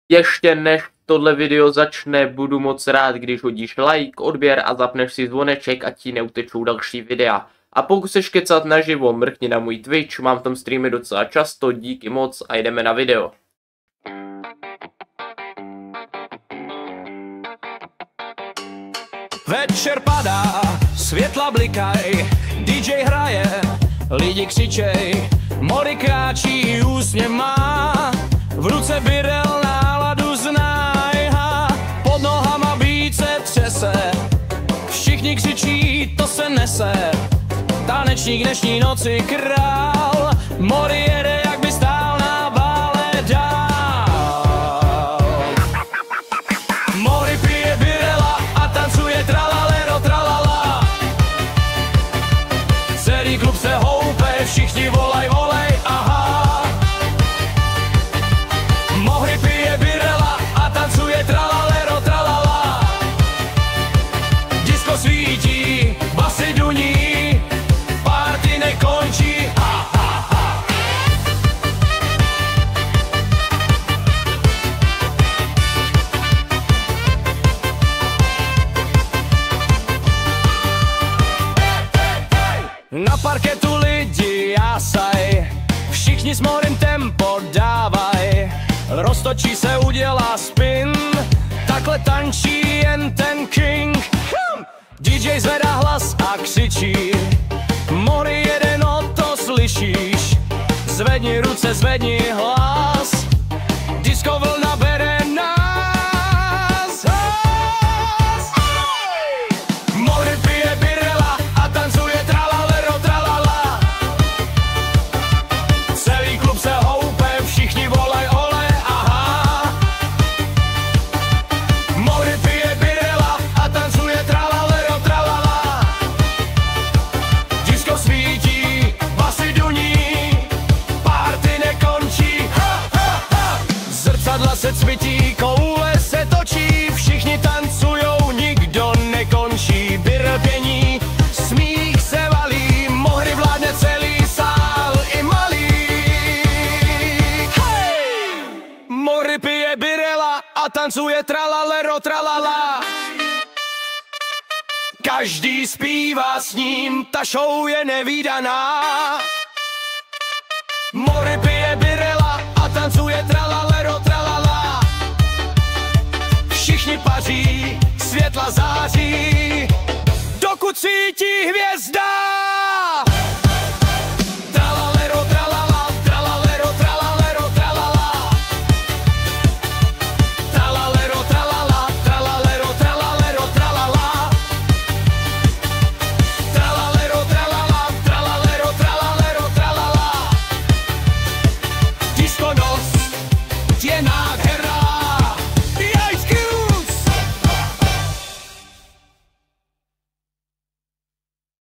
Ještě než tohle video začne, budu moc rád, když hodíš like, odběr a zapneš si zvoneček, ať ti neutečou další videa. A pokud chceš kecat naživo, mrkni na můj Twitch, mám tam streamy docela často, díky moc a jdeme na video. Večer padá, světla blikaj, DJ hraje, lidi křičej, Mori kráčí, úsměv má, v ruce birel, náladu znaj, pod nohama více třese, všichni křičí, to se nese, tanečník dnešní noci král, Mori jede, jak by stál na bále dál. Mori pije birela a tancuje tralalero tralala, celý klub se houpe, všichni volaj, volej, aha. Mori pije birela a tancuje tralalero tralala, disko svítí, basy duní, party nekončí, ha, ha, ha. Na parketu lidi jásaj, všichni s Morim tempo dávaj, roztočí se, udělá spin, takhle tančí jen ten king. DJ zvedá hlas a křičí, Mori jede, no to slyšíš, zvedni ruce, zvedni hlas, disco vlna bere nás. Mori pije birela a tancuje tralalero tralala, celý klub se houpe, všichni volaj, ole, aha. Mori pije birela a tancuje tralalero tralala, disco svítí, basy duní, party nekončí, ha, ha, ha. Zrcadla se cvití, koule se točí, všichni tancujou, nikdo nekončí, birel pění, smích se valí, Mori vládne celý sál i malý. Hej! Mori pije birela a tancuje tralalero tralala, každý zpívá s ním, ta show je nevídaná. Mori pije birela a tancuje tralalero tralala, všichni paří, světla září, dokud svítí hvězda.